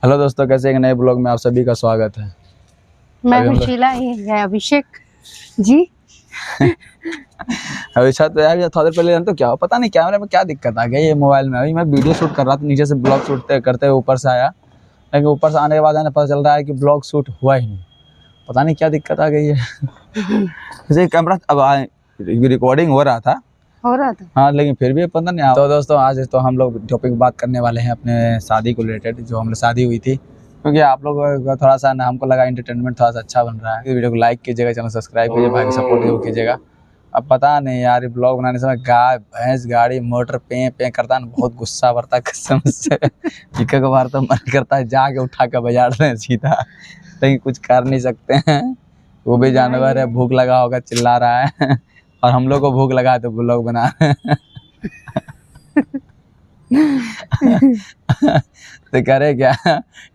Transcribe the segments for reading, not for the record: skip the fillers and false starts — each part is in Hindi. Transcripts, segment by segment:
हेलो दोस्तों, कैसे एक नए ब्लॉग में आप सभी का स्वागत है। मैं हूँ शीला, ये है अभिषेक जी। अभी छत पे आया थोड़ी देर पहले, तो क्या हो पता नहीं कैमरे में क्या दिक्कत आ गई ये मोबाइल में। अभी मैं वीडियो शूट कर रहा था, नीचे से ब्लॉग शूट करते हुए ऊपर से आया, लेकिन ऊपर से आने के बाद पता चल रहा है कि ब्लॉग शूट हुआ ही नहीं। पता नहीं क्या दिक्कत आ गई है। जैसे कैमरा अब रिकॉर्डिंग हो रहा था हाँ, लेकिन फिर भी पता नहीं। तो दोस्तों आज तो हम लोग टॉपिक बात करने वाले हैं अपने शादी को रिलेटेड, जो हम लोग शादी हुई थी। क्योंकि आप लोग का थोड़ा सा ना हमको लगा एंटरटेनमेंट थोड़ा सा अच्छा बन रहा है। वीडियो को लाइक कीजिएगा, चैनल सब्सक्राइब कीजिए, भाई को सपोर्ट जरूर कीजिएगा। अब पता नहीं यार, ये ब्लॉग बनाने समय गाय भैंस गाड़ी मोटर पे पे करता है ना, बहुत गुस्सा बढ़ता है कसम से। एक बार तो मन करता है जाके उठा के बजा रहे हैं सीधा, लेकिन कुछ कर नहीं सकते हैं। वो भी जानवर है, भूख लगा होगा चिल्ला रहा है, और हम लोग को भूख लगा है तो ब्लॉग बना रहे हैं। तो करे क्या,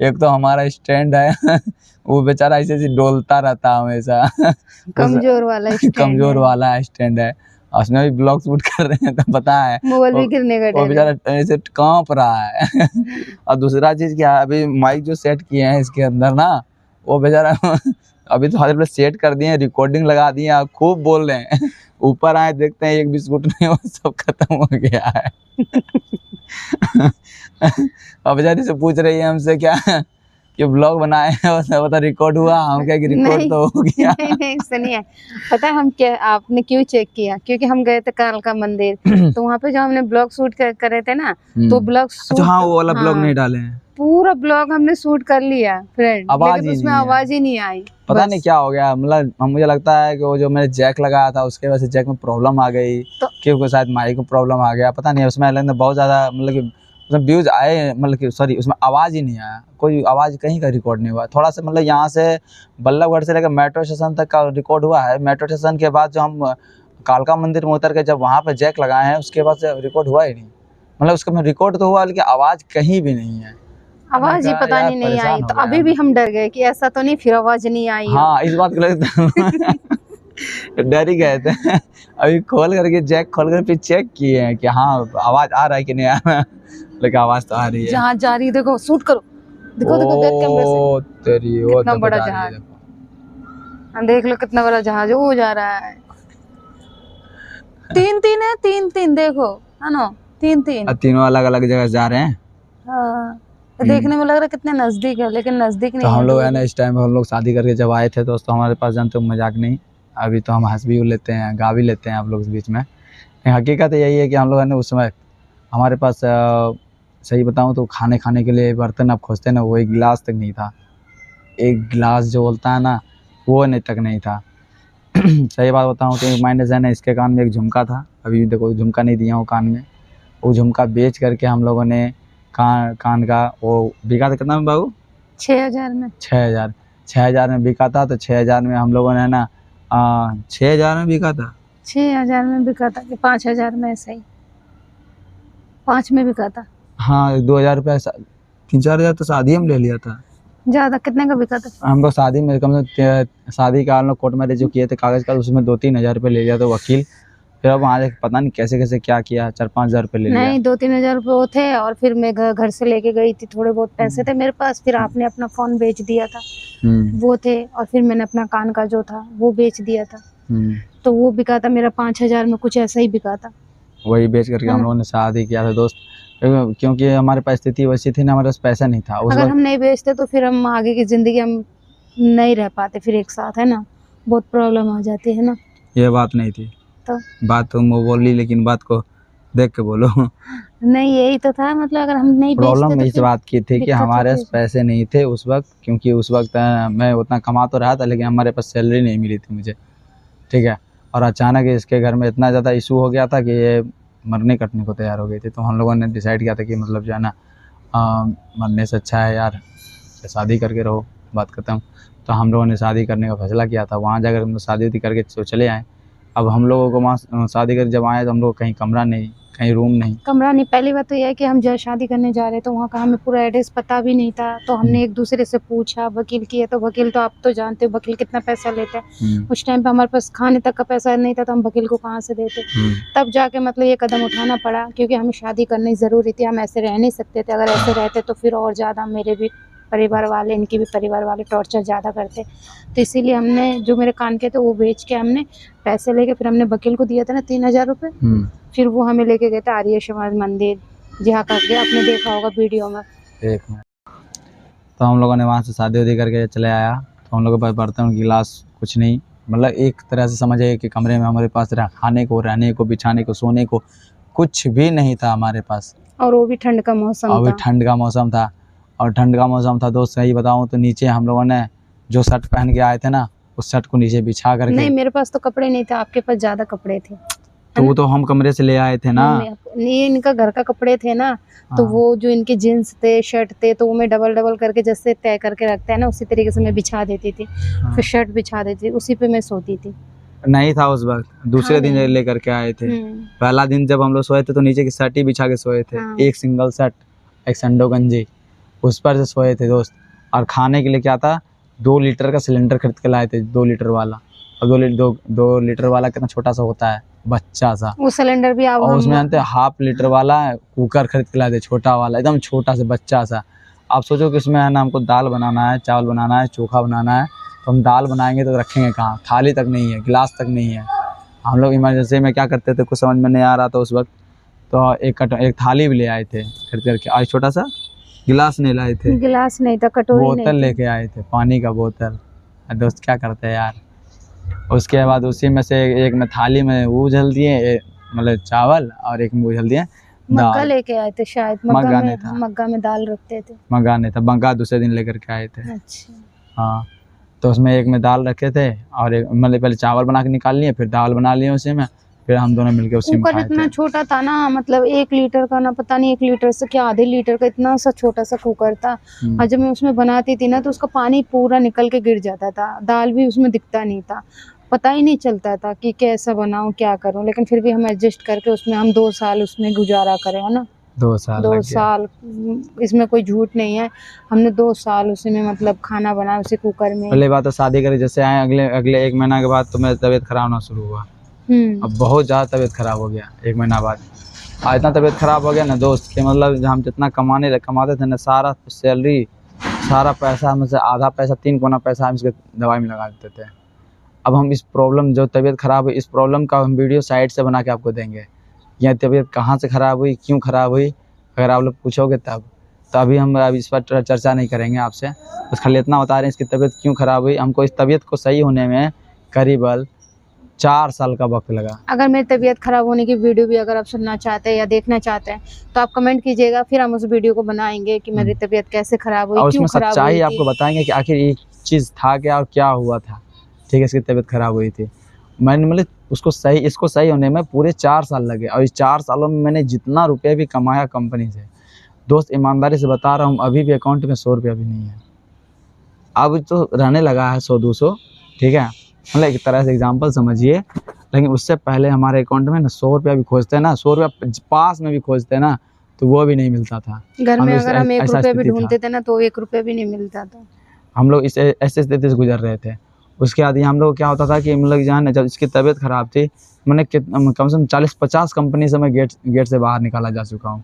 एक तो हमारा स्टैंड है, वो बेचारा ऐसे ऐसे डोलता रहता है हमेशा। कमजोर वाला स्टैंड है, उसमें भी ब्लॉग शूट कर रहे हैं तो पता है मोबाइल भी गिरने का वो बेचारा ऐसे कांप रहा है। और दूसरा चीज क्या है, अभी माइक जो सेट किए हैं इसके अंदर ना, वो बेचारा अभी तो हर सेट कर दिए, रिकॉर्डिंग लगा दिए, खूब बोल रहे हैं। ऊपर आए देखते हैं एक बिस्कुट नहीं, वो सब खत्म हो गया है। अब बेचारी से पूछ रही है हमसे क्या कि ब्लॉग बनाए हैं, बता रिकॉर्ड हुआ। हम क्या कि रिकॉर्ड तो हो गया। नहीं सुनिए, पता है हम क्या, आपने क्यों चेक किया? क्योंकि हम गए थे कालका मंदिर, तो वहाँ पे जो हमने ब्लॉग शूट कर रहे थे ना, तो ब्लॉग शूट हाँ, वो वाला ब्लॉग नहीं डाले हैं। पूरा ब्लॉग हमने शूट कर लिया फ्रेंड, आवाज लेकिन उसमें आवाज ही नहीं आई। पता नहीं क्या हो गया, मतलब मुझे लगता है कि वो जो मैंने जैक लगाया था उसके वजह से जैक में प्रॉब्लम आ गई, तो क्योंकि शायद माइक में प्रॉब्लम आ गया, पता नहीं। उसमें लगता बहुत ज़्यादा मतलब कि उसमें व्यूज आए, मतलब कि सॉरी उसमें आवाज़ ही नहीं आया, कोई आवाज़ कहीं का रिकॉर्ड नहीं हुआ। थोड़ा सा मतलब यहाँ से बल्लभगढ़ से लेकर मेट्रो स्टेशन तक का रिकॉर्ड हुआ है। मेट्रो स्टेशन के बाद जो हम कालका मंदिर में उतर के जब वहाँ पर जैक लगाए हैं, उसके बाद से रिकॉर्ड हुआ ही नहीं। मतलब उसका रिकॉर्ड तो हुआ, लेकिन आवाज़ कहीं भी नहीं है, आवाज ही पता नहीं आई। तो अभी भी हम डर गए कि ऐसा तो नहीं फिर आवाज नहीं आई। हाँ, इस बात को डर ही गए थे। अभी खोल करके जैक खोल कर फिर चेक किए हैं कि हाँ आवाज आ रहा है कि नहीं आ रहा है, लेकिन आवाज तो आ रही है। जहाँ जा रही है देखो, शूट करो, देखो देखो बैक कैमरे से तेरी कितना बड़ा जहाज, देख लो कितना बड़ा जहाज वो जा रहा है। तीन है, तीन देखो है ना, तीन तीनों अलग अलग जगह जा रहे हैं। हाँ, देखने में लग रहा है कितने नजदीक है, लेकिन नजदीक नहीं है। हम लोग है ना इस टाइम हम लोग शादी करके जब आए थे दोस्तों, हमारे पास जानते हो मजाक नहीं, अभी तो हम हंस भी लेते हैं गा भी लेते हैं आप लोग के बीच में। हकीकत यही है कि हम लोग ने उस समय हमारे पास सही बताऊं तो खाने के लिए बर्तन आप खोजते ना, वो एक गिलास तक नहीं था। एक गिलास जो बोलता है ना, वो तक नहीं था। सही बात बताऊं तो माइनस है ना, इसके कान में एक झुमका था, अभी देखो झुमका नहीं दिया हूँ कान में। वो झुमका बेच करके हम लोगों ने कान का वो बिका था। कितना में बाबू? 6000 में। 6000 में बिका था। तो 6000 में हम लोगों ने ना 6000 में बिका था। 6000 में बिका था कि 5000 में? ऐसा ही 5 में बिका था। हाँ, 2000 रुपये 3-4 हज़ार तो शादी में ले लिया था। ज्यादा कितने का बिका था? हम लोग शादी में कम से शादी का हम लोग कोर्ट मैरिज जो किए थे कागज का, उसमें 2-3 हज़ार रुपये ले लिया था वकील। फिर अब वहाँ पता नहीं कैसे कैसे क्या किया, 4-5 हज़ार रुपये ले लिया। नहीं, 2-3 हज़ार रुपये वो थे, और फिर मैं घर से लेके गई थी, थोड़े बहुत पैसे थे मेरे पास, फिर आपने अपना फोन बेच दिया था, वो थे, और फिर मैंने अपना कान का जो था वो बेच दिया था। तो वो बिका था मेरा 5000 में, कुछ ऐसा ही बिका था। वही बेच करके हम लोगों ने शादी किया था दोस्त, क्योंकि हमारी परिस्थिति वैसी थी ना, हमारे पास पैसा नहीं था। अगर हम नहीं बेचते तो फिर हम आगे की जिंदगी हम नहीं रह पाते फिर एक साथ, है ना, बहुत प्रॉब्लम आ जाती है ना। ये बात नहीं थी, तो बात तुम वो बोली, लेकिन बात को देख के बोलो। नहीं, यही तो था, मतलब अगर हम नहीं प्रॉब्लम इस बात की थी कि हमारे पास पैसे नहीं थे उस वक्त, क्योंकि उस वक्त मैं उतना कमा तो रहा था, लेकिन हमारे पास सैलरी नहीं मिली थी मुझे, ठीक है। और अचानक इसके घर में इतना ज़्यादा इशू हो गया था कि ये मरने कटने को तैयार हो गई थी। तो हम लोगों ने डिसाइड किया था कि मतलब जो है ना मरने से अच्छा है यार शादी करके रहो, बात खत्म। तो हम लोगों ने शादी करने का फैसला किया था। वहाँ जाकर हम लोग शादी करके तो चले आए। अब हम लोगों को वहाँ शादी कर जब आए तो हम लोग कहीं कमरा नहीं, कहीं रूम नहीं। पहली बात तो यह है कि हम जब शादी करने जा रहे तो वहाँ का हमें पूरा एड्रेस पता भी नहीं था। तो हमने एक दूसरे से पूछा, वकील की है, तो वकील तो आप तो जानते हो वकील कितना पैसा लेते हैं। उस टाइम पे हमारे पास खाने तक का पैसा नहीं था, तो हम वकील को कहाँ से देते। तब जाके मतलब ये कदम उठाना पड़ा, क्योंकि हमें शादी करनी ज़रूरी थी, हम ऐसे रह नहीं सकते थे। अगर ऐसे रहते तो फिर और ज़्यादा मेरे भी परिवार वाले, इनके भी परिवार वाले टॉर्चर ज़्यादा करते। तो इसीलिए हमने जो मेरे कान के थे वो बेच के हमने पैसे लेके फिर हमने वकील को दिया था ना 3000 रुपये। फिर वो हमें लेके गए थे आर्य समाज मंदिर, जहाँ करके आपने देखा होगा वीडियो में। एक मिनट। तो हम लोगों ने वहाँ से शादी वादी करके चले आया। तो हम लोगों के पास बर्तन गिलास कुछ नहीं, मतलब एक तरह से समझिए कि कमरे में हमारे पास खाने को, रहने को, बिछाने को, सोने को कुछ भी नहीं था हमारे पास। और वो भी ठंड का मौसम और भी था। ठंड का मौसम था। और ठंड का मौसम था दोस्त, सही बताऊँ तो नीचे हम लोगों ने जो शर्ट पहन के आए थे ना, उस शर्ट को नीचे बिछा करके। नहीं, मेरे पास तो कपड़े नहीं थे, आपके पास ज़्यादा कपड़े थे। तो वो तो हम कमरे से ले आए थे ना। नहीं, इनका घर का कपड़े थे ना। तो हाँ। वो जो इनके जीन्स थे, शर्ट थे, तो वो मैं डबल डबल करके जैसे तय करके रखते हैं ना, उसी तरीके से मैं बिछा देती थी। हाँ। फिर शर्ट बिछा देती थी, उसी पे मैं सोती थी। नहीं था उस वक्त, दूसरे हाँ, दिन नहीं। लेकर के आए थे। पहला दिन जब हम लोग सोए थे तो नीचे की शर्ट ही बिछा के सोए थे। हाँ। एक सिंगल शर्ट, एक संडो गंजी, उस पर से सोए थे दोस्त। और खाने के लिए क्या था, 2 लीटर का सिलेंडर खरीद के लाए थे, 2 लीटर वाला। और 2 लीटर वाला कितना छोटा सा होता है, बच्चा सा। वो सिलेंडर भी और उसमें जानते हैं 1/2 लीटर वाला कुकर खरीद के लाए थे, छोटा वाला, एकदम छोटा सा बच्चा सा। आप सोचो कि उसमें है ना हमको दाल बनाना है, चावल बनाना है, चोखा बनाना है। तो हम दाल बनाएंगे तो रखेंगे कहाँ, थाली तक नहीं है, गिलास तक नहीं है। हम लोग इमरजेंसी में क्या करते थे, कुछ समझ में नहीं आ रहा था उस वक्त, तो एक थाली भी ले आए थे खरीद करके। आज छोटा सा गिलास नहीं लाए थे, गिलास नहीं था, कटोरी नहीं बोतल थी। लेके आए थे, पानी का बोतल। दोस्त क्या करते हैं यार। उसके बाद उसी में से एक में थाली में वो उझल दिए, मतलब चावल, और एक में उझल दिए मग्गा दाल। लेके आए थे शायद, मग्गा नहीं था। मग्गा में दाल रखते थे। मग्गा नहीं था, मग्गा दूसरे दिन लेकर के आए थे। अच्छा। हाँ, तो उसमें एक में दाल रखे थे, और एक मतलब पहले चावल बना के निकाल लिए, फिर दाल बना लिए उसी में, फिर हम दोनों मिलके उसी में कुकर खाए इतना थे। छोटा था ना, मतलब 1 लीटर का ना, पता नहीं 1 लीटर से क्या आधे लीटर का, इतना सा छोटा सा कुकर था। और जब मैं उसमें बनाती थी ना, तो उसका पानी पूरा निकल के गिर जाता था, दाल भी उसमें दिखता नहीं था, पता ही नहीं चलता था कि कैसा बनाऊं, क्या करूं। लेकिन फिर भी हम एडजस्ट करके उसमें हम 2 साल उसमें गुजारा करें, है ना। 2 साल 2 लग गया। साल, इसमें कोई झूठ नहीं है। हमने 2 साल उसी में मतलब खाना बनाया, उसी कुकर में। पहले बात तो शादी करे जैसे आए, अगले 1 महीना के बाद तो मेरी तबीयत खराब होना शुरू हुआ। अब बहुत ज़्यादा तबीयत खराब हो गया 1 महीना बाद। और इतना तबीयत खराब हो गया ना दोस्त कि मतलब हम जितना कमाते थे ना, सारा सैलरी, सारा पैसा में से आधा पैसा, 3 गुना पैसा हम इसके दवाई में लगा देते थे। अब हम इस प्रॉब्लम, जो तबीयत खराब हुई, इस प्रॉब्लम का हम वीडियो साइड से बना के आपको देंगे। यह तबीयत कहाँ से ख़राब हुई, क्यों ख़राब हुई, अगर आप लोग पूछोगे तब। तो अभी हम इस पर चर्चा नहीं करेंगे आपसे, बस खाली इतना बता रहे हैं इसकी तबीयत क्यों ख़राब हुई। हमको इस तबीयत को सही होने में करीबन 4 साल का वक्त लगा। अगर मेरी तबीयत खराब होने की वीडियो भी अगर आप सुनना चाहते हैं या देखना चाहते हैं, तो आप कमेंट कीजिएगा, फिर हम उस वीडियो को बनाएंगे कि मेरी तबीयत कैसे खराब हुई, और क्यों उसमें खराब सच्चाई हुई आपको थी। बताएंगे कि आखिर ये चीज़ था क्या और क्या हुआ था। ठीक है, इसकी तबीयत खराब हुई थी, मैंने मतलब इसको सही होने में पूरे 4 साल लगे। और इस 4 सालों में मैंने जितना रुपये भी कमाया कंपनी से, दोस्त ईमानदारी से बता रहा हूँ, अभी भी अकाउंट में 100 रुपया भी नहीं है। अब तो रहने लगा है 100-200, ठीक है, मतलब एक तरह से एग्जाम्पल समझिए। लेकिन उससे पहले हमारे अकाउंट में ना 100 रुपया भी खोजते हैं ना, 100 रुपया पास में भी खोजते हैं ना, तो वो भी नहीं मिलता था। घर में अगर हम 1 ऐसा रुपया भी स्थिति था। ढूंढते थे ना, तो 1 रुपया भी नहीं मिलता था। हम लोग ऐसे स्थिति से गुजर रहे थे। उसके बाद हम लोग क्या होता था कि मतलब जहाँ ना, जब इसकी तबीयत ख़राब थी, मैंने कम से कम 40-50 कंपनी से मैं गेट से बाहर निकाला जा चुका हूँ,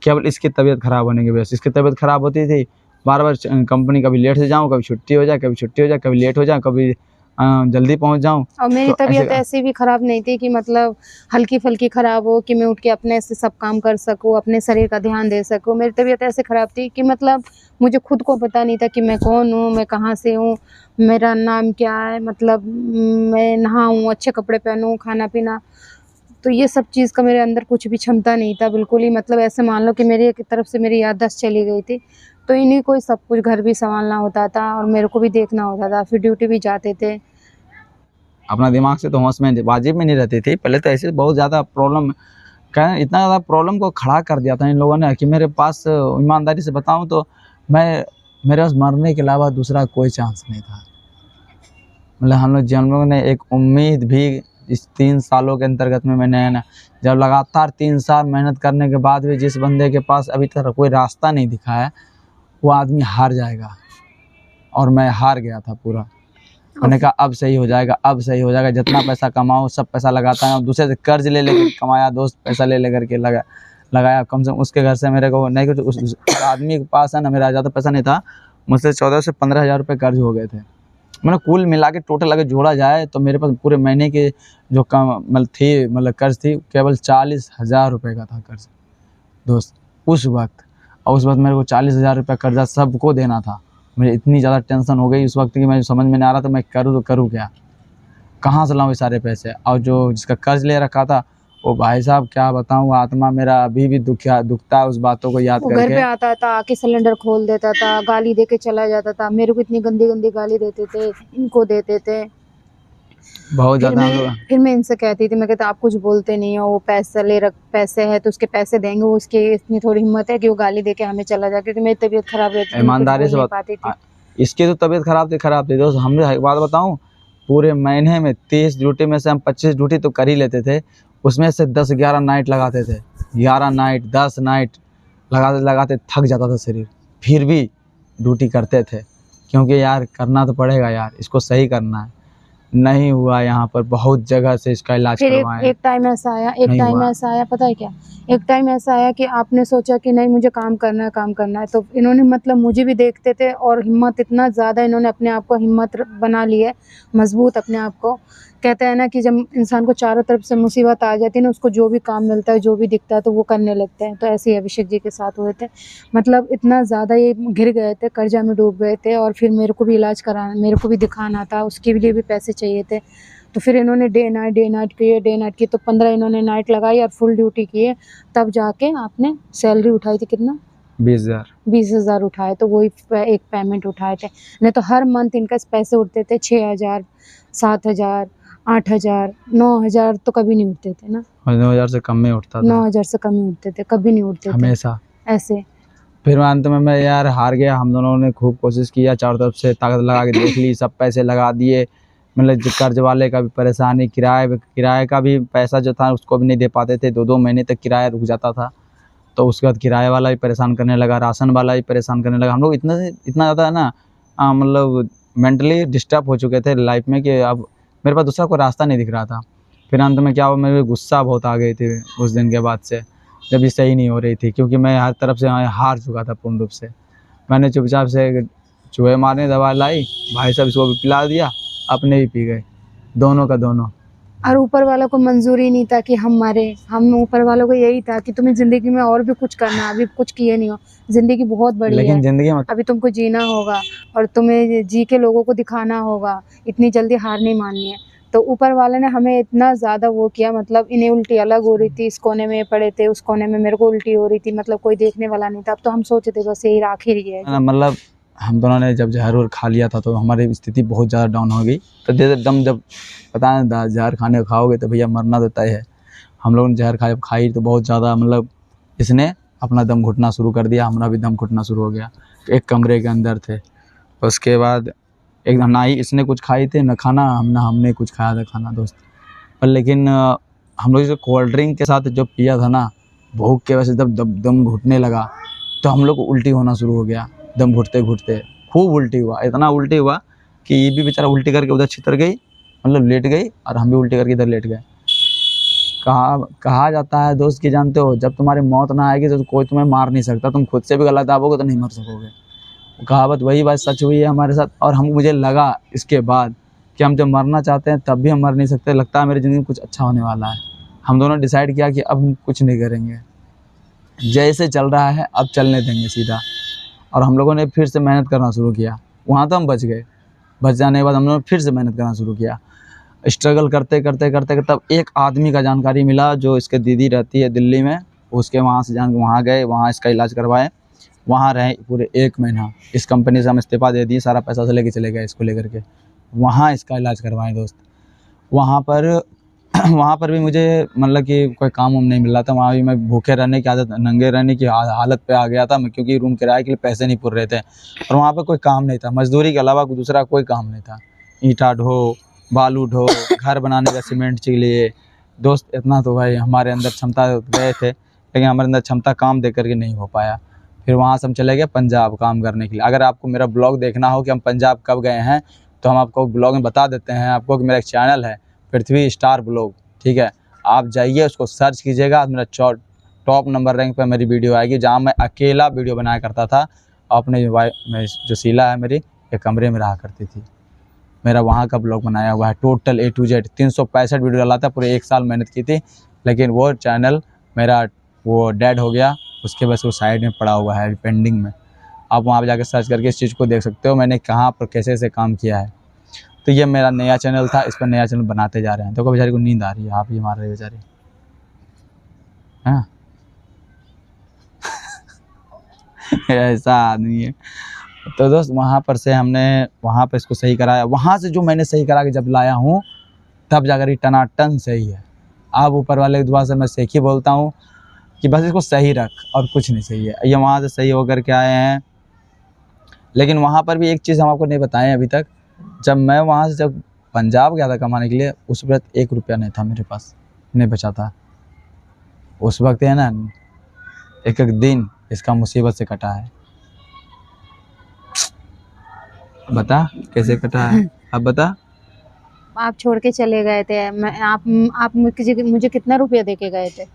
केवल इसकी तबीयत ख़राब होने की वजह से। इसकी तबीयत ख़राब होती थी, बार-बार कंपनी, कभी लेट से जाऊँ, कभी छुट्टी हो जाए, कभी लेट हो जाए, कभी जल्दी पहुँच जाऊँ। और मेरी तो तबीयत ऐसी भी ख़राब नहीं थी कि मतलब हल्की-फुल्की ख़राब हो कि मैं उठ के अपने से सब काम कर सकूँ, अपने शरीर का ध्यान दे सकूँ। मेरी तबीयत ऐसे ख़राब थी कि मतलब मुझे खुद को पता नहीं था कि मैं कौन हूँ, मैं कहाँ से हूँ, मेरा नाम क्या है, मतलब मैं नहाऊँ, अच्छे कपड़े पहनूँ, खाना-पीना। तो ये सब चीज़ का मेरे अंदर कुछ भी क्षमता नहीं था बिल्कुल ही। मतलब ऐसे मान लो कि मेरी एक तरफ से मेरी याददाश्त चली गई थी। तो इन्हीं को ही सब कुछ, घर भी सँभालना होता था और मेरे को भी देखना होता था, फिर ड्यूटी भी जाते थे। अपना दिमाग से तो होश में वाजिब में नहीं रहती थी। पहले तो ऐसे बहुत ज़्यादा प्रॉब्लम, कहें इतना ज़्यादा प्रॉब्लम को खड़ा कर दिया था इन लोगों ने कि मेरे पास, ईमानदारी से बताऊं तो मेरे पास मरने के अलावा दूसरा कोई चांस नहीं था। मतलब हम लोगों ने एक उम्मीद भी इस 3 सालों के अंतर्गत में मैंने ना, जब लगातार 3 साल मेहनत करने के बाद भी जिस बंदे के पास अभी तक कोई रास्ता नहीं दिखा है, वो आदमी हार जाएगा। और मैं हार गया था पूरा। मैंने कहा अब सही हो जाएगा, अब सही हो जाएगा, जितना पैसा कमाऊँ सब पैसा लगाता है। दूसरे से कर्ज ले लेकर कमाया, दोस्त पैसा ले लेकर के लगाया। कम से कम उसके घर से मेरे को नहीं, कुछ उस आदमी के पास है ना, मेरा ज़्यादा पैसा नहीं था, मुझसे 14 से 15 हज़ार रुपये कर्ज हो गए थे। मैंने कुल मिला के टोटल अगर जोड़ा जाए तो मेरे पास पूरे महीने के जो कम मतलब कर्ज थी केवल 40,000 रुपये का था कर्ज दोस्त उस वक्त। और उस वक्त मेरे को 40,000 रुपये कर्जा सबको देना था। मुझे इतनी ज़्यादा टेंशन हो गई उस वक्त कि मैं समझ में नहीं आ रहा था मैं करूँ तो करूँ क्या, कहाँ से लाऊँ ये सारे पैसे। और जो जिसका कर्ज ले रखा था वो भाई साहब क्या बताऊँ, आत्मा मेरा अभी भी दुखता है उस बातों को याद वो घर पे करके। आता था, आके सिलेंडर खोल देता था, गाली दे के चला जाता था। मेरे को इतनी गंदी गंदी गाली देते थे, इनको देते थे। बहुत ज़्यादा हम लोग फिर मैं इनसे कहती थी, मैं कहता आप कुछ बोलते नहीं हो, वो पैसे है तो उसके पैसे देंगे, वो उसकी इतनी थोड़ी हिम्मत है कि वो गाली दे के हमें चला जाए, क्योंकि मेरी तबीयत खराब रहती थी, मैं कुछ ईमानदारी बोल से नहीं पाती थी। इसकी तो तबीयत खराब थी दोस्त। हमने एक बात बताऊं, पूरे महीने में 30 ड्यूटी में से हम 25 ड्यूटी तो कर ही लेते थे। उसमें से 10-11 नाइट लगाते थे, 11 नाइट 10 नाइट लगाते लगाते थक जाता था शरीर, फिर भी ड्यूटी करते थे क्योंकि यार करना तो पड़ेगा यार, इसको सही करना है। नहीं हुआ यहाँ पर, बहुत जगह से इसका इलाज फिर करवाएं, एक टाइम ऐसा आया, पता है क्या, एक टाइम ऐसा आया कि आपने सोचा कि नहीं मुझे काम करना है, तो इन्होंने मतलब मुझे भी देखते थे और हिम्मत इतना ज़्यादा इन्होंने अपने आप को हिम्मत बना ली है, मजबूत अपने आप को। कहते हैं ना कि जब इंसान को चारों तरफ से मुसीबत आ जाती है ना, उसको जो भी काम मिलता है, जो भी दिखता है तो वो करने लगते हैं। तो ऐसे ही अभिषेक जी के साथ हुए थे। मतलब इतना ज़्यादा ये घिर गए थे, कर्जा में डूब गए थे, और फिर मेरे को भी इलाज कराना, मेरे को भी दिखाना था, उसके लिए भी पैसे चाहिए थे। तो फिर इन्होंने डे नाइट किए, तो 15 इन्होंने नाइट लगाई और फुल ड्यूटी किए, तब जाके आपने सैलरी उठाई थी कितना, 20,000 उठाए। तो वही एक पेमेंट उठाए थे, नहीं तो हर मंथ इनका पैसे उठते थे 6,000, 7,000, 8,000, 9,000 तो कभी नहीं उठते थे ना। 9,000 से कम में उठता था, 9,000 से कम ही उठते थे, कभी नहीं उठते थे हमेशा ऐसे। फिर अंत में मैं यार हार गया। हम दोनों ने खूब कोशिश किया, चारों तरफ से ताकत लगा के देख ली, सब पैसे लगा दिए। मतलब जो कर्ज वाले का भी परेशानी, किराए का भी पैसा जो था उसको भी नहीं दे पाते थे, 2-2 महीने तक किराया रुक जाता था। तो उसके बाद किराए वाला भी परेशान करने लगा, राशन वाला भी परेशान करने लगा। हम लोग इतना ज़्यादा है ना मतलब मेंटली डिस्टर्ब हो चुके थे लाइफ में कि अब मेरे पास दूसरा कोई रास्ता नहीं दिख रहा था। फिर अंत में क्या हुआ, मेरे गुस्सा बहुत आ गई थी उस दिन के बाद से, जब ये सही नहीं हो रही थी, क्योंकि मैं हर तरफ से हार चुका था पूर्ण रूप से। मैंने चुपचाप से चूहे मारने दवा लाई, भाई साहब इसको भी पिला दिया, अपने भी पी गए, दोनों का दोनों। और ऊपर वालों को मंजूर ही नहीं था कि हम मरे। हम ऊपर वालों को यही था कि तुम्हें ज़िंदगी में और भी कुछ करना, अभी कुछ किए नहीं हो, ज़िंदगी बहुत बड़ी है, लेकिन ज़िंदगी में अभी तुमको जीना होगा और तुम्हें जी के लोगों को दिखाना होगा, इतनी जल्दी हार नहीं माननी है। तो ऊपर वाले ने हमें इतना ज़्यादा वो किया, मतलब इन्हें उल्टी अलग हो रही थी, इस कोने में पड़े थे, उस कोने में मेरे को उल्टी हो रही थी, मतलब कोई देखने वाला नहीं था। अब तो हम सोचे थे बस यही आखिर ही है। मतलब हम दोनों ने जब जहर और खा लिया था तो हमारी स्थिति बहुत ज़्यादा डाउन हो गई। तो जैसे दम जब पता है जहर खाने को खाओगे तो भैया मरना तो तय है। हम लोगों ने जहर खाई तो बहुत ज़्यादा मतलब इसने अपना दम घुटना शुरू कर दिया, हमारा भी दम घुटना शुरू हो गया। एक कमरे के अंदर थे, उसके बाद एक ना ही इसने कुछ खाई थी न खाना, हमने कुछ खाया था खाना दोस्त। पर लेकिन हम लोग जो कोल्ड ड्रिंक के साथ जो पिया था ना, भूख के वजह से जब दम घुटने लगा तो हम लोग को उल्टी होना शुरू हो गया। दम घुटते घुटते खूब उल्टी हुआ, इतना उल्टी हुआ कि ये भी बेचारा उल्टी करके उधर छितर गई, मतलब लेट गई, और हम भी उल्टी करके इधर लेट गए। कहा जाता है दोस्त कि जानते हो, जब तुम्हारी मौत ना आएगी तो कोई तुम्हें मार नहीं सकता, तुम खुद से भी गलत दाबोगे तो नहीं मर सकोगे। कहावत वही बात सच हुई है हमारे साथ। और मुझे लगा इसके बाद कि हम जब मरना चाहते हैं तब भी हम मर नहीं सकते। लगता है मेरी ज़िंदगी में कुछ अच्छा होने वाला है। हम दोनों डिसाइड किया कि अब हम कुछ नहीं करेंगे, जैसे चल रहा है अब चलने देंगे सीधा। और हम लोगों ने फिर से मेहनत करना शुरू किया। वहाँ तो हम बच गए, बच जाने के बाद हम लोगों ने फिर से मेहनत करना शुरू किया। स्ट्रगल करते तब एक आदमी का जानकारी मिला जो इसके दीदी रहती है दिल्ली में, उसके वहाँ से वहाँ गए, वहाँ इसका इलाज करवाए, वहाँ रहे पूरे 1 महीना। इस कंपनी से हम इस्तीफ़ा दे दिए, सारा पैसा से लेके चले गए इसको लेकर के, वहाँ इसका इलाज करवाएं दोस्त। वहाँ पर भी मुझे मतलब कि कोई काम वाम नहीं मिल रहा था। वहाँ भी मैं भूखे रहने की आदत, नंगे रहने की हालत पे आ गया था मैं, क्योंकि रूम किराए के लिए पैसे नहीं पुर रहे थे। और वहाँ पे कोई काम नहीं था, मजदूरी के अलावा दूसरा कोई काम नहीं था। ईंटा ढो, बालू ढो, घर बनाने का सीमेंट के लिए दोस्त। इतना तो भाई हमारे अंदर क्षमता गए थे, लेकिन हमारे अंदर क्षमता काम दे करके नहीं हो पाया। फिर वहाँ से हम चले गए पंजाब काम करने के लिए। अगर आपको मेरा ब्लॉग देखना हो कि हम पंजाब कब गए हैं तो हम आपको ब्लॉग में बता देते हैं आपको कि मेरा एक चैनल है पृथ्वी स्टार ब्लॉग, ठीक है। आप जाइए उसको सर्च कीजिएगा, मेरा टॉप नंबर रैंक पर मेरी वीडियो आएगी, जहाँ मैं अकेला वीडियो बनाया करता था। अपने जो शीला है मेरी, एक कमरे में रहा करती थी। मेरा वहाँ का ब्लॉग बनाया हुआ है total A to Z 365 video डाला था, पूरे 1 साल मेहनत की थी, लेकिन वो चैनल मेरा वो डेड हो गया, उसके वजह से वो साइड में पड़ा हुआ है पेंडिंग में। आप वहाँ पे जाकर सर्च करके इस चीज़ को देख सकते हो मैंने कहाँ पर कैसे काम किया है। तो ये मेरा नया चैनल था, इस पर नया चैनल बनाते जा रहे हैं। तो बेचारी को नींद आ रही है, आप ही मार रहे बेचारी, हाँ। ऐसा आदमी है। तो दोस्त वहाँ पर से हमने वहाँ पर इसको सही कराया, वहाँ से जो मैंने सही करा के जब लाया हूँ तब जाकर ये टनाटन सही है। अब ऊपर वाले की दुआ से मैं सीख ही बोलता हूँ कि बस इसको सही रख और कुछ नहीं सही है। ये वहाँ से सही होकर के आए हैं। लेकिन वहाँ पर भी एक चीज़ हम आपको नहीं बताएं अभी तक, जब मैं वहाँ से जब पंजाब गया था कमाने के लिए, उस वक्त 1 रुपया नहीं था मेरे पास, नहीं बचा था उस वक्त, है ना। एक एक दिन इसका मुसीबत से कटा है। बता कैसे कटा है, अब बता। आप छोड़ के चले गए थे, मैं आप मुझे कितना रुपया दे के गए थे?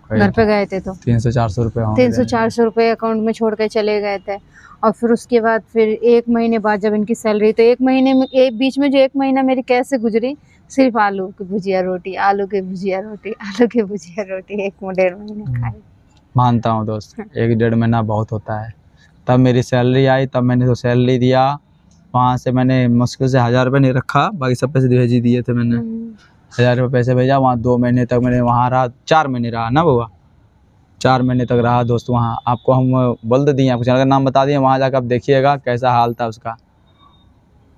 घर पे गए थे तो 300-400 रुपये 300-400 रुपये अकाउंट में छोड़ के चले गए थे। और फिर उसके बाद फिर 1 महीने बाद जब इनकी सैलरी, तो 1 महीने में बीच में जो 1 महीना मेरी कैसे गुजरी, सिर्फ आलू की भुजिया रोटी, आलू की भुजिया रोटी, आलू की भुजिया रोटी 1-1.5 महीने खाई। मानता हूँ दोस्त, 1-1.5 महीना बहुत होता है। तब मेरी सैलरी आई, तब मैंने तो सैलरी दिया, वहाँ से मैंने मुश्किल से 1000 रुपये नहीं रखा, बाकी सब पैसे भेज ही दिए थे मैंने। 1000 रुपये पैसे भेजा, वहाँ 2 महीने तक मैंने वहाँ रहा, 4 महीने रहा ना बाबा, 4 महीने तक रहा दोस्त वहाँ। आपको हम बोल दे दिए, आपको चैनल का नाम बता दिए, वहाँ जाकर आप देखिएगा कैसा हाल था उसका।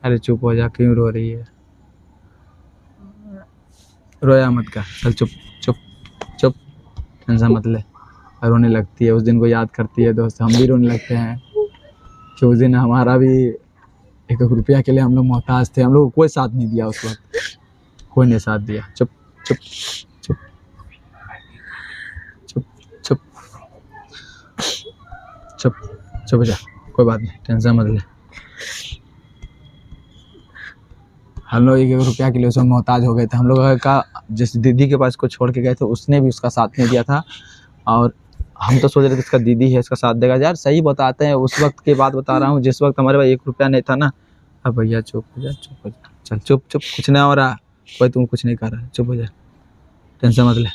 अरे चुप हो जा, क्यों रो रही है, रोया मत कर, चल चुप चुप चुप, टेंशन मत ले। रोने लगती है, उस दिन को याद करती है दोस्त, हम भी रोने लगते हैं कि उस दिन हमारा भी 1-1 रुपया के लिए हम लोग मोहताज थे, हम लोग को कोई साथ नहीं दिया उस वक्त, कोई नहीं साथ दिया। चुप चुप चुप चुप चुप चुप चुप जा, कोई बात नहीं, टेंशन मत ले। हम लोग 1-1 रुपया के लिए उसमें मोहताज हो गए थे। हम लोग का जिस दीदी के पास को छोड़ के गए थे, उसने भी उसका साथ नहीं दिया था, और हम तो सोच रहे थे इसका दीदी है, इसका साथ देगा। यार सही बताते हैं, उस वक्त की बात बता रहा हूँ, जिस वक्त हमारे पास 1 रुपया नहीं था ना। अब भैया चुप हो जा, चुप हो जा, चल चुप चुप, कुछ नहीं हो रहा, कोई तुम कुछ नहीं कर रहा, चुप हो जा, टेंशन मत ले।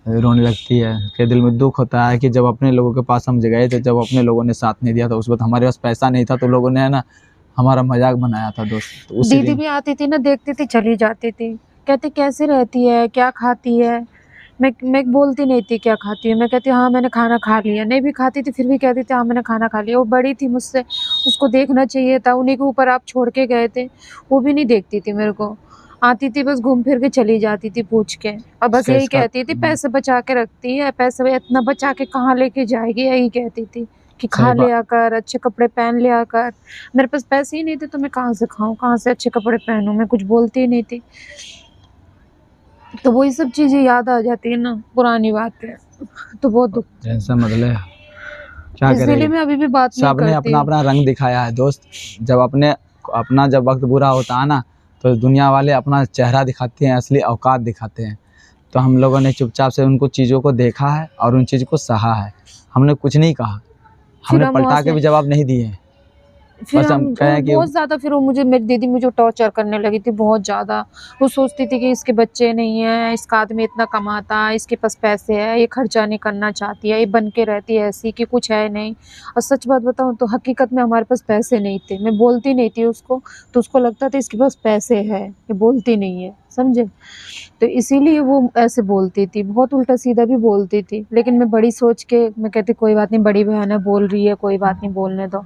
रोने लगती है, के दिल में दुख होता है कि जब अपने लोगों के पास हम गए थे, जब अपने लोगों ने साथ नहीं दिया था, उस वक्त हमारे पास पैसा नहीं था, तो लोगों ने है ना हमारा मजाक बनाया था दोस्त। तो दीदी भी आती थी ना, देखती थी चली जाती थी, कहती कैसे रहती है, क्या खाती है। मैं बोलती नहीं थी क्या खाती है, मैं कहती हाँ मैंने खाना खा लिया, नहीं भी खाती थी फिर भी कहती थी हाँ मैंने खाना खा लिया। वो बड़ी थी मुझसे, उसको देखना चाहिए था, उन्हीं के ऊपर आप छोड़ के गए थे, वो भी नहीं देखती थी मेरे को। आती थी बस घूम फिर के चली जाती थी पूछ के, और बस यही कहती थी पैसे बचा के रखती है, पैसे इतना बचा के कहाँ लेके जाएगी, यही कहती थी कि खा लिया कर, अच्छे कपड़े पहन लिया कर। मेरे पास पैसे ही नहीं थे तो मैं कहाँ से खाऊं, कहाँ से अच्छे कपड़े पहनूं, मैं कुछ बोलती ही नहीं थी। तो वही सब चीजें याद आ जाती है ना, पुरानी बातें, तो बहुत दुख। टेंशन मत ले, क्या करें, इसलिए मैं अभी भी बात नहीं सबने करती। अपना अपना रंग दिखाया है दोस्त। जब अपना जब वक्त बुरा होता है ना, तो दुनिया वाले अपना चेहरा दिखाते हैं, असली औकात दिखाते हैं। तो हम लोगों ने चुपचाप से उनको चीज़ों को देखा है और उन चीज़ को सहा है, हमने कुछ नहीं कहा, हमने पलटा के भी जवाब नहीं दिए। फिर बस हम कहें कि बहुत ज़्यादा, फिर वो मेरी दीदी मुझे टॉर्चर करने लगी थी बहुत ज़्यादा। वो सोचती थी कि इसके बच्चे नहीं हैं, इसका आदमी इतना कमाता, इसके पास पैसे है, ये खर्चा नहीं करना चाहती है, ये बन के रहती है ऐसी कि कुछ है नहीं। और सच बात बताऊँ तो हकीकत में हमारे पास पैसे नहीं थे, मैं बोलती नहीं थी उसको, तो उसको लगता था इसके पास पैसे है, ये बोलती नहीं है, समझे। तो इसीलिए वो ऐसे बोलती थी, बहुत उल्टा सीधा भी बोलती थी। लेकिन मैं बड़ी सोच के मैं कहती कोई बात नहीं, बड़ी बहन है, बोल रही है, कोई बात नहीं, बोलने दो,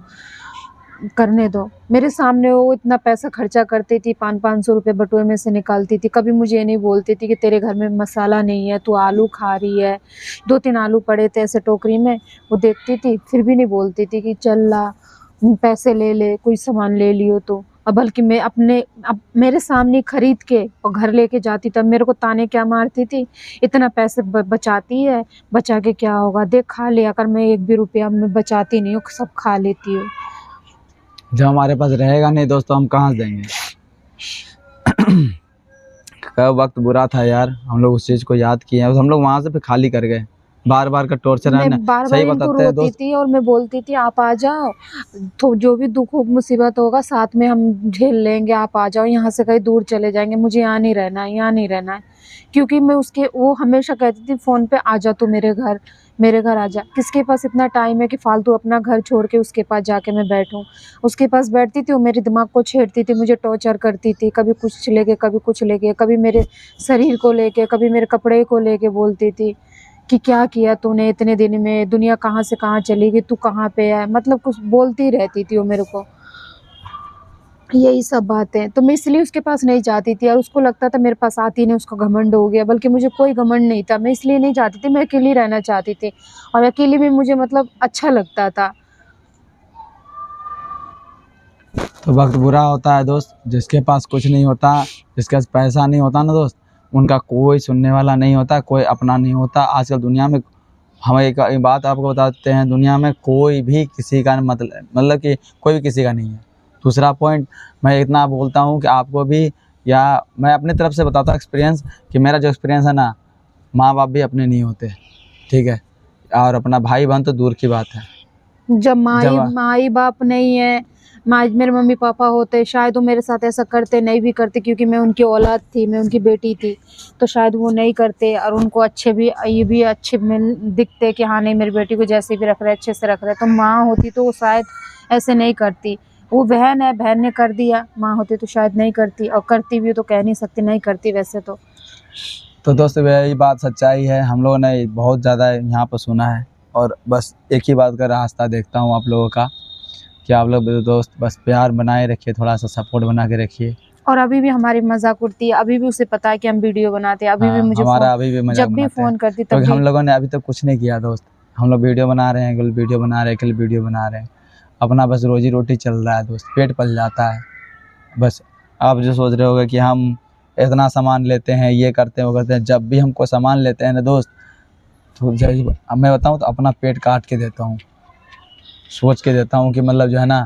करने दो। मेरे सामने वो इतना पैसा खर्चा करती थी, 500-500 रुपये बटुए में से निकालती थी। कभी मुझे ये नहीं बोलती थी कि तेरे घर में मसाला नहीं है, तू आलू खा रही है। 2-3 आलू पड़े थे ऐसे टोकरी में, वो देखती थी, फिर भी नहीं बोलती थी कि चल ला पैसे ले ले, कोई सामान ले लियो तो। अब बल्कि मैं अब मेरे सामने खरीद के और घर लेके जाती, तब मेरे को ताने क्या मारती थी, इतना पैसे बचाती है, बचा के क्या होगा, देख खा लिया कर। मैं 1 भी रुपया मैं बचाती नहीं हूँ, सब खा लेती हूँ। जब हमारे पास रहेगा नहीं दोस्तों, हम कहाँ से देंगे। कब वक्त बुरा था यार, हम लोग उस चीज़ को याद किए हैं, हम लोग वहाँ से फिर खाली कर गए। बार बार का टॉर्चर है ना, मैं बार बार सही इनको बताते हैं रोती दोस्त। थी और मैं बोलती थी आप आ जाओ, तो जो भी दुख हो मुसीबत होगा साथ में हम झेल लेंगे, आप आ जाओ, यहाँ से कहीं दूर चले जाएंगे, मुझे यहाँ नहीं रहना है, यहाँ नहीं रहना है। क्योंकि मैं उसके, वो हमेशा कहती थी फोन पे आ जा तू मेरे घर, मेरे घर आ जा। किसके पास इतना टाइम है कि फालतू अपना घर छोड़ के उसके पास जाके मैं बैठूं। उसके पास बैठती थी, वो मेरे दिमाग को छेड़ती थी, मुझे टॉर्चर करती थी, कभी कुछ लेके, कभी कुछ लेके, कभी मेरे शरीर को लेके, कभी मेरे कपड़े को लेके बोलती थी कि क्या किया तूने इतने दिन में, दुनिया कहाँ से कहाँ चली गई, तू कहाँ पे है, मतलब कुछ बोलती रहती थी वो मेरे को, यही सब बातें। तो मैं इसलिए उसके पास नहीं जाती थी, और उसको लगता था मेरे पास आती नहीं उसको घमंड हो गया, बल्कि मुझे कोई घमंड नहीं था, मैं इसलिए नहीं जाती थी, मैं अकेली रहना चाहती थी, और अकेले में मुझे मतलब अच्छा लगता था। तो वक्त बुरा होता है दोस्त, जिसके पास कुछ नहीं होता, जिसके पास पैसा नहीं होता ना दोस्त, उनका कोई सुनने वाला नहीं होता, कोई अपना नहीं होता। आजकल दुनिया में हम एक बात आपको बताते हैं, दुनिया में कोई भी किसी का मतलब कि कोई भी किसी का नहीं है। दूसरा पॉइंट, मैं इतना बोलता हूँ कि आपको भी, या मैं अपनी तरफ से बताता हूँ एक्सपीरियंस, कि मेरा जो एक्सपीरियंस है ना, माँ बाप भी अपने नहीं होते, ठीक है, और अपना भाई बहन तो दूर की बात है। जब माई जब माई बाप नहीं है, माँ मेरे मम्मी पापा होते, शायद वो मेरे साथ ऐसा करते नहीं भी करते, क्योंकि मैं उनकी औलाद थी, मैं उनकी बेटी थी, तो शायद वो नहीं करते, और उनको अच्छे भी, ये भी अच्छे मिल दिखते कि हाँ नहीं मेरी बेटी को जैसे भी रख रहे अच्छे से रख रहे। तो माँ होती तो वो शायद ऐसे नहीं करती, वो बहन है, बहन ने कर दिया, माँ होती तो शायद नहीं करती, और करती भी तो कह नहीं सकती नहीं करती वैसे तो दोस्त यही बात सच्चाई है, हम लोगों ने बहुत ज़्यादा यहाँ पर सुना है, और बस एक ही बात का रास्ता देखता हूँ आप लोगों का, कि आप लोग दोस्त बस प्यार बनाए रखिए, थोड़ा सा सपोर्ट बना के रखिए। और अभी भी हमारी मजाक उड़ती है, अभी भी उसे पता है कि हम वीडियो बनाते हैं, अभी भी हाँ, मुझे हमारा फोन, अभी भी मजाक जब भी बनाते हैं, फोन करती तब क्योंकि भी। हम लोगों ने अभी तक कुछ नहीं किया दोस्त। हम लोग वीडियो बना रहे हैं, कल वीडियो बना रहे हैं, कल वीडियो बना रहे हैं, अपना बस रोजी रोटी चल रहा है दोस्त, पेट पल जाता है बस। आप जो सोच रहे होगे कि हम इतना सामान लेते हैं, ये करते हैं, वो करते हैं, जब भी हमको सामान लेते हैं ना दोस्त, तो जब मैं बताऊँ तो अपना पेट काट के देता हूँ, सोच के देता हूँ कि मतलब जो है ना,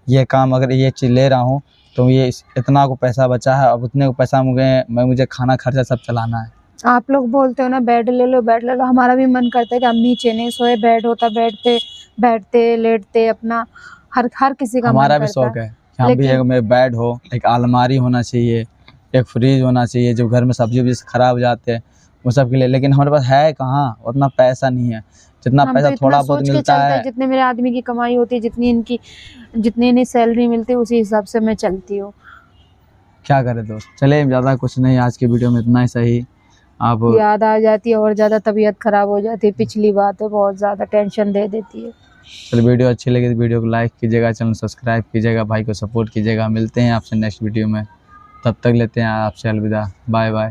ये काम अगर ये चीज़ ले रहा हूँ तो ये इतना को पैसा बचा है, अब उतने को पैसा मुझे खाना खर्चा सब चलाना है। आप लोग बोलते हो ना बेड ले लो, बेड ले लो, हमारा भी मन करता है कि हम नीचे नहीं सोए, बेड होता, बेड पे बैठते लेटते अपना, हर हर किसी का मन हमारा भी करता शौक है। है कि हम भी एक लेकिन में बेड हो, एक अलमारी होना चाहिए, एक फ्रिज होना चाहिए, जो घर में सब्जी वब्जी ख़राब हो जाते हैं वो सब के लिए। लेकिन हमारे पास है कहाँ, उतना पैसा नहीं है, जितना हम तो पैसा इतना थोड़ा बहुत सोच के मिलता चलते हैं, है। जितने मेरे आदमी की कमाई होती है, जितनी इन्हें सैलरी मिलती है, उसी हिसाब से मैं चलती हूँ। क्या करें दोस्त, चले ज़्यादा कुछ नहीं, आज की वीडियो में इतना ही सही। आप याद आ जाती है और ज़्यादा तबीयत खराब हो जाती है, पिछली बात है, बहुत ज़्यादा टेंशन दे देती है। चलो, वीडियो अच्छी लगी तो वीडियो को लाइक कीजिएगा, चैनल सब्सक्राइब कीजिएगा, भाई को सपोर्ट कीजिएगा। मिलते हैं आपसे नेक्स्ट वीडियो में, तब तक लेते हैं आपसे अलविदा, बाय बाय।